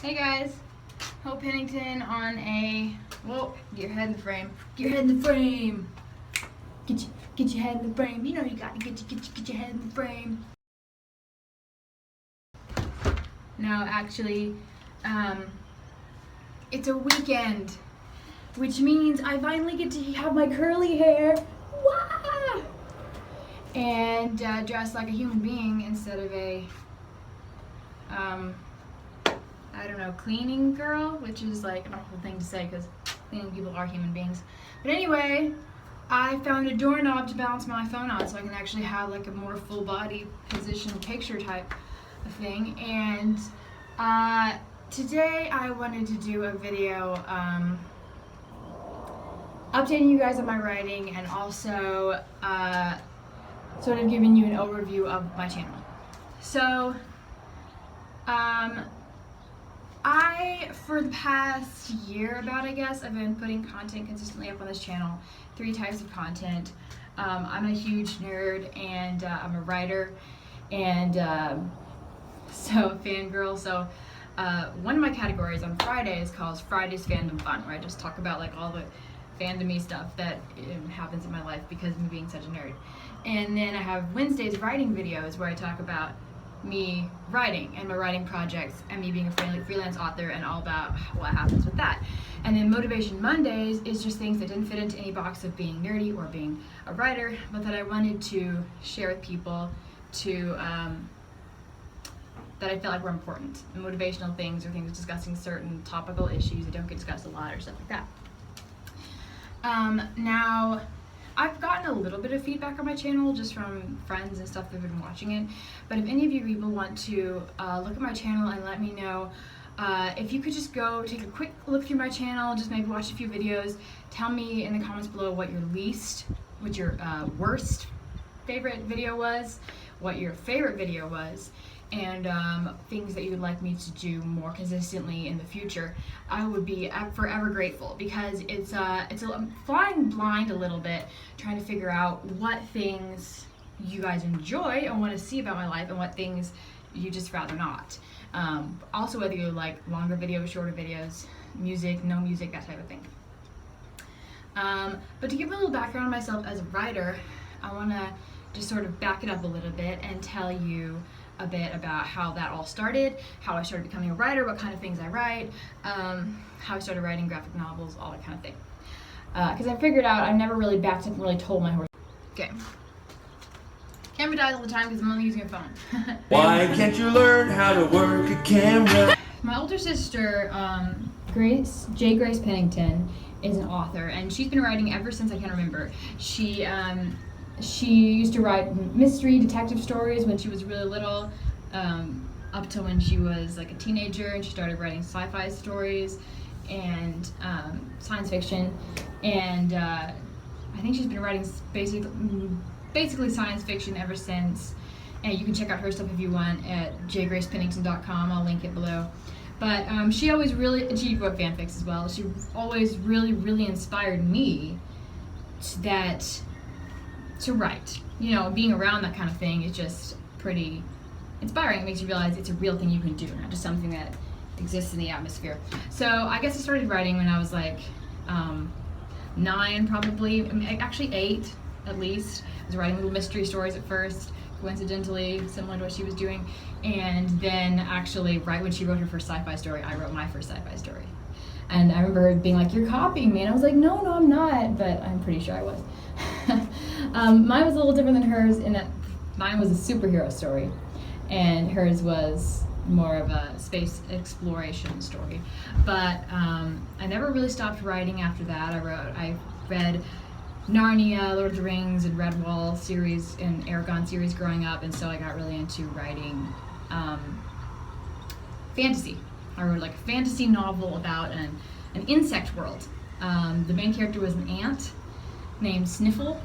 Hey guys, Hope Pennington on a, whoa, get your head in the frame. Get your head in the frame. Get your head in the frame. You know you gotta get your head in the frame. No, actually, it's a weekend, which means I finally get to have my curly hair. Wah! And dress like a human being instead of a, I don't know, cleaning girl, which is like an awful thing to say because cleaning people are human beings. But anyway, I found a doorknob to balance my phone on so I can actually have like a more full body position picture type of thing. And today I wanted to do a video updating you guys on my writing and also sort of giving you an overview of my channel. So, for the past year about, I guess, I've been putting content consistently up on this channel, 3 types of content. I'm a huge nerd and I'm a writer and so fangirl. So one of my categories on Friday is called Friday's Fandom Fun, where I just talk about like all the fandom-y stuff that happens in my life because of me being such a nerd. And then I have Wednesday's writing videos where I talk about me writing and my writing projects and me being a freelance author and all about what happens with that. And then Motivation Mondays is just things that didn't fit into any box of being nerdy or being a writer, but that I wanted to share with people to that I felt like were important. And motivational things or things discussing certain topical issues that don't get discussed a lot or stuff like that. Now, I've gotten a little bit of feedback on my channel just from friends and stuff that have been watching it, but if any of you people want to look at my channel and let me know, if you could just go take a quick look through my channel, just maybe watch a few videos, tell me in the comments below what your worst favorite video was, what your favorite video was, and things that you would like me to do more consistently in the future. I would be forever grateful because it's flying blind a little bit, trying to figure out what things you guys enjoy and want to see about my life and what things you just rather not. Also whether you like longer videos, shorter videos, music, no music, that type of thing. But to give a little background on myself as a writer, I want to just sort of back it up a little bit and tell you a bit about how that all started, how I started becoming a writer, what kind of things I write, how I started writing graphic novels, all that kind of thing. Because I figured out I've never really backed up and really told my horse. Okay. Camera dies all the time because I'm only using a phone. Why can't you learn how to work a camera? My older sister, Grace Pennington, is an author, and she's been writing ever since I can remember. She used to write mystery detective stories when she was really little, up to when she was like a teenager, and she started writing sci-fi stories and science fiction. And I think she's been writing basically science fiction ever since. And you can check out her stuff if you want at jgracepennington.com. I'll link it below. But she wrote fanfics as well. She always really inspired me to write. You know, being around that kind of thing is just pretty inspiring. It makes you realize it's a real thing you can do, not just something that exists in the atmosphere. So I guess I started writing when I was like 9 probably, actually 8 at least. I was writing little mystery stories at first, coincidentally, similar to what she was doing. And then actually right when she wrote her first sci-fi story, I wrote my first sci-fi story. And I remember her being like, "You're copying me." And I was like, no, I'm not, but I'm pretty sure I was. Mine was a little different than hers in that mine was a superhero story, and hers was more of a space exploration story. But I never really stopped writing after that. I read Narnia, Lord of the Rings, and Redwall series and Aragon series growing up, and so I got really into writing fantasy. I wrote like a fantasy novel about an insect world. The main character was an ant named Sniffle,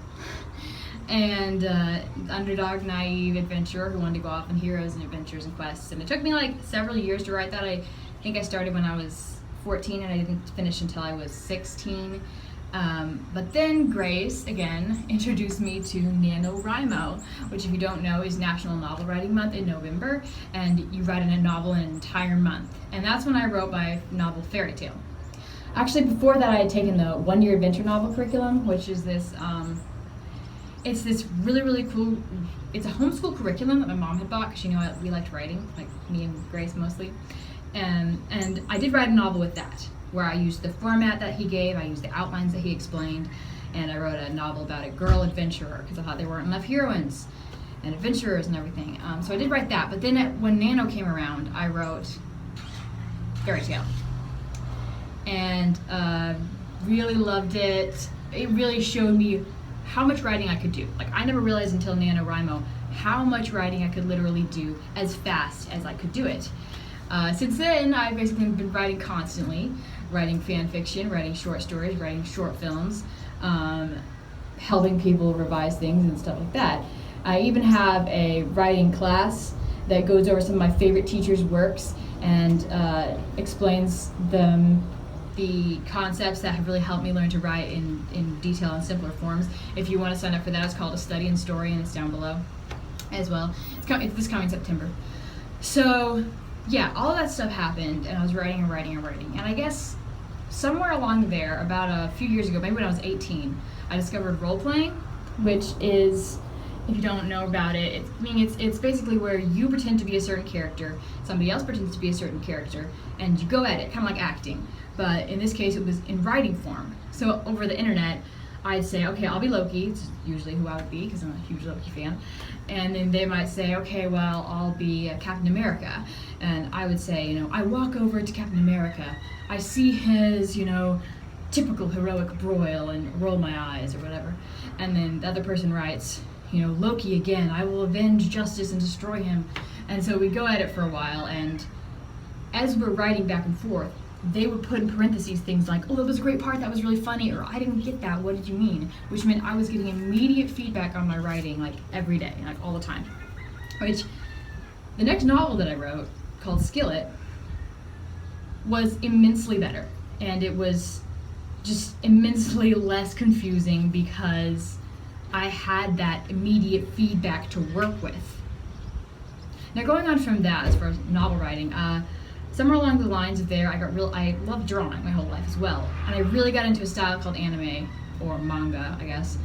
and underdog, naive adventurer who wanted to go off on heroes and adventures and quests. And it took me like several years to write that. I think I started when I was 14 and I didn't finish until I was 16. But then Grace, again, introduced me to NaNoWriMo, which if you don't know is National Novel Writing Month in November, and you write in a novel in an entire month. And that's when I wrote my novel Fairy Tale. Actually, before that I had taken the one-year adventure novel curriculum, which is this, it's this really, really cool, it's a homeschool curriculum that my mom had bought because she knew we liked writing, like me and Grace mostly. And I did write a novel with that, where I used the format that he gave, I used the outlines that he explained, and I wrote a novel about a girl adventurer because I thought there weren't enough heroines and adventurers and everything. So I did write that, but then when Nano came around, I wrote Fairy Tale. And really loved it. It really showed me how much writing I could do. Like, I never realized until NaNoWriMo how much writing I could literally do as fast as I could do it. Since then, I've basically been writing constantly, writing fan fiction, writing short stories, writing short films, helping people revise things and stuff like that. I even have a writing class that goes over some of my favorite teachers' works and explains the concepts that have really helped me learn to write in detail and simpler forms. If you want to sign up for that, it's called A Study in Story, and it's down below as well. It's this coming September. So yeah, all of that stuff happened, and I was writing and writing and writing. And I guess somewhere along there, about a few years ago, maybe when I was 18, I discovered role-playing, which is, if you don't know about it, it's basically where you pretend to be a certain character, somebody else pretends to be a certain character, and you go at it, kind of like acting. But in this case, it was in writing form. So over the internet, I'd say, okay, I'll be Loki. It's usually who I would be, because I'm a huge Loki fan. And then they might say, okay, well, I'll be Captain America. And I would say, I walk over to Captain America. I see his, typical heroic broil and roll my eyes or whatever. And then the other person writes, Loki again, I will avenge justice and destroy him. And so we go at it for a while, and as we're writing back and forth, they would put in parentheses things like, oh, that was a great part, that was really funny, or I didn't get that, what did you mean? Which meant I was getting immediate feedback on my writing, like every day, like all the time. Which, the next novel that I wrote, called Skillet, was immensely better. And it was just immensely less confusing because I had that immediate feedback to work with. Now, going on from that, as far as novel writing, somewhere along the lines of there, I loved drawing my whole life as well. And I really got into a style called anime, or manga, I guess,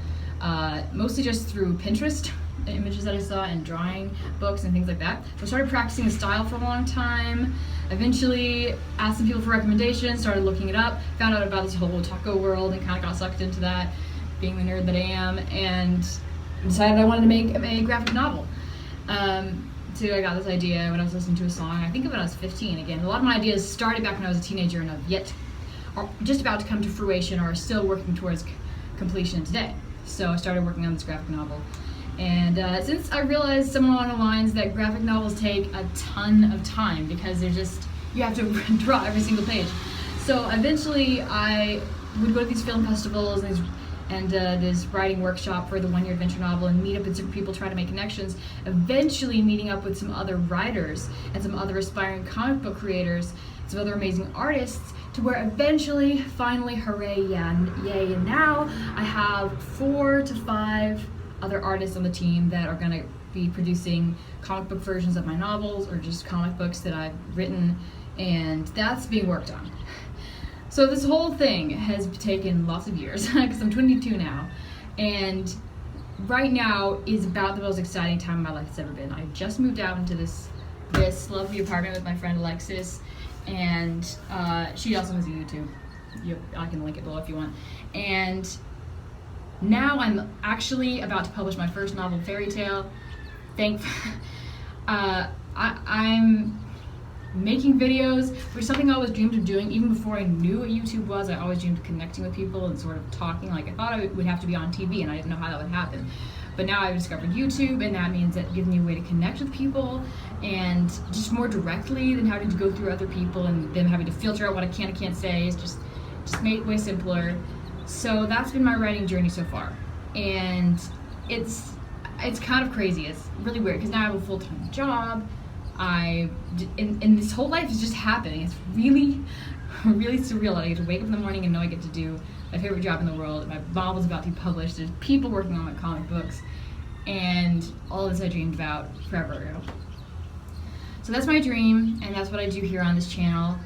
mostly just through Pinterest, the images that I saw, and drawing books and things like that. So I started practicing the style for a long time, eventually asked some people for recommendations, started looking it up, found out about this whole otaku world, and kind of got sucked into that, being the nerd that I am, and decided I wanted to make a graphic novel. So I got this idea when I was listening to a song, I think of it when I was 15. Again, a lot of my ideas started back when I was a teenager and are just about to come to fruition or are still working towards completion today. So I started working on this graphic novel. And since I realized somewhere along the lines that graphic novels take a ton of time because you have to draw every single page. So eventually I would go to these film festivals and this writing workshop for the one-year adventure novel and meet up with some people, try to make connections, eventually meeting up with some other writers and some other aspiring comic book creators, some other amazing artists, to where eventually, finally, hooray, yay, and now I have 4 to 5 other artists on the team that are going to be producing comic book versions of my novels or just comic books that I've written, and that's being worked on. So this whole thing has taken lots of years, because I'm 22 now, and right now is about the most exciting time of my life it's ever been. I just moved out into this lovely apartment with my friend Alexis, and she also has a YouTube. I can link it below if you want. And now I'm actually about to publish my first novel, Fairy Tale. I'm making videos, which is something I always dreamed of doing. Even before I knew what YouTube was, I always dreamed of connecting with people and sort of talking. Like, I thought I would have to be on TV, and I didn't know how that would happen. But now I've discovered YouTube, and that means that gives me a way to connect with people, and just more directly than having to go through other people and them having to filter out what I can and can't say. It's just made it way simpler. So that's been my writing journey so far. And it's kind of crazy. It's really weird, because now I have a full-time job. And this whole life is just happening. It's really, really surreal. I get to wake up in the morning and know I get to do my favorite job in the world. My novel's about to be published. There's people working on my comic books, and all of this I dreamed about forever ago. So that's my dream, and that's what I do here on this channel,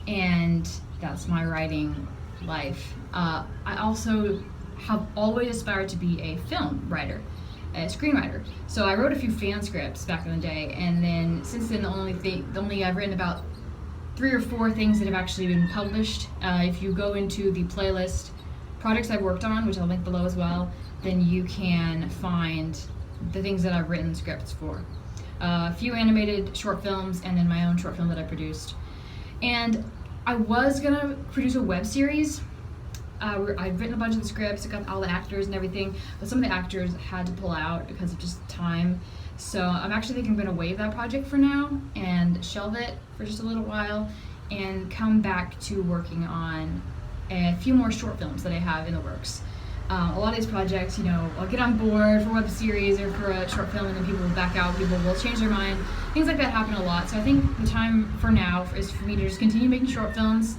and that's my writing life. I also have always aspired to be a film writer, a screenwriter. So I wrote a few fan scripts back in the day, and then since then the only I've written about 3 or 4 things that have actually been published. If you go into the playlist projects I've worked on, which I'll link below as well, then you can find the things that I've written scripts for. A few animated short films, and then my own short film that I produced. And I was gonna produce a web series. I've written a bunch of the scripts, I got all the actors and everything, but some of the actors had to pull out because of just time. So I'm actually thinking I'm gonna waive that project for now and shelve it for just a little while and come back to working on a few more short films that I have in the works. A lot of these projects, you know, I'll get on board for a web series or for a short film and then people will back out, people will change their mind. Things like that happen a lot. So I think the time for now is for me to just continue making short films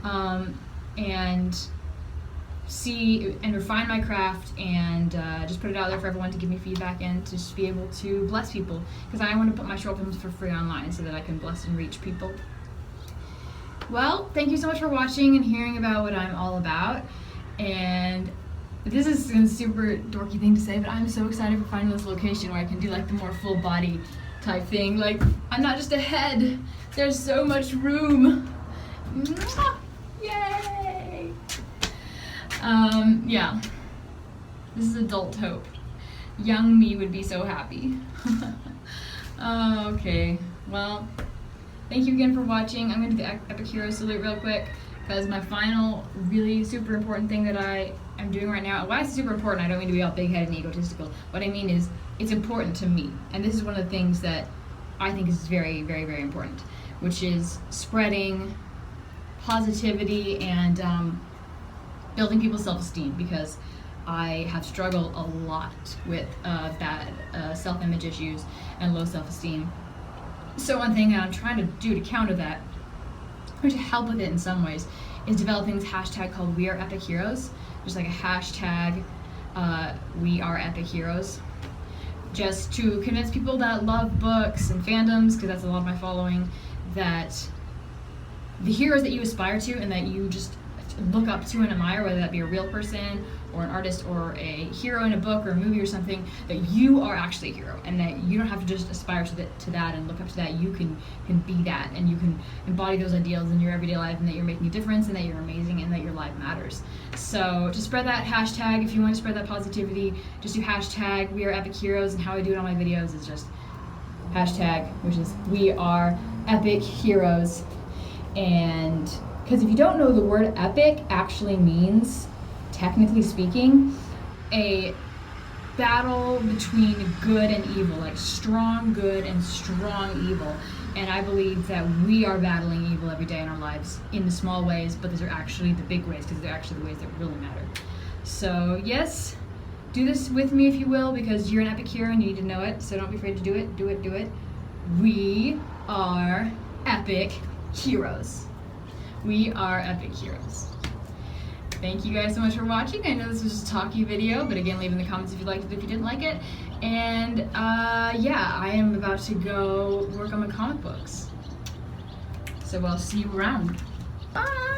and see and refine my craft and just put it out there for everyone to give me feedback and to just be able to bless people, because I want to put my short films for free online so that I can bless and reach people. Well, thank you so much for watching and hearing about what I'm all about. And this is a super dorky thing to say, but I'm so excited for finding this location where I can do like the more full body type thing. Like, I'm not just a head, there's so much room. Mwah! Yay! Yeah, this is adult hope. Young me would be so happy. Okay, well, thank you again for watching. I'm going to do the Epic Hero salute real quick, because my final really super important thing that I am doing right now, and when I say super important, I don't mean to be all big-headed and egotistical. What I mean is, it's important to me, and this is one of the things that I think is very, very, very important, which is spreading positivity and building people's self-esteem, because I have struggled a lot with bad self-image issues and low self-esteem. So one thing that I'm trying to do to counter that, or to help with it in some ways, is developing this hashtag called We Are Epic Heroes. Just like a hashtag, We Are Epic Heroes. Just to convince people that love books and fandoms, because that's a lot of my following, that the heroes that you aspire to and that you just look up to and admire, whether that be a real person or an artist or a hero in a book or a movie or something, that you are actually a hero, and that you don't have to just aspire to that and look up to that. You can be that, and you can embody those ideals in your everyday life, and that you're making a difference, and that you're amazing, and that your life matters. So to spread that hashtag, if you want to spread that positivity, just do hashtag We Are Epic Heroes, and how I do it on my videos is just hashtag, which is We Are Epic Heroes. And because if you don't know, the word epic actually means, technically speaking, a battle between good and evil, like strong good and strong evil. And I believe that we are battling evil every day in our lives in the small ways, but those are actually the big ways, because they're actually the ways that really matter. So yes, do this with me if you will, because you're an epic hero and you need to know it, so don't be afraid to do it, do it, do it. We are epic heroes. We are epic heroes. Thank you guys so much for watching. I know this was just a talky video, but again, leave in the comments if you liked it, if you didn't like it. And yeah, I am about to go work on my comic books. So I'll see you around. Bye!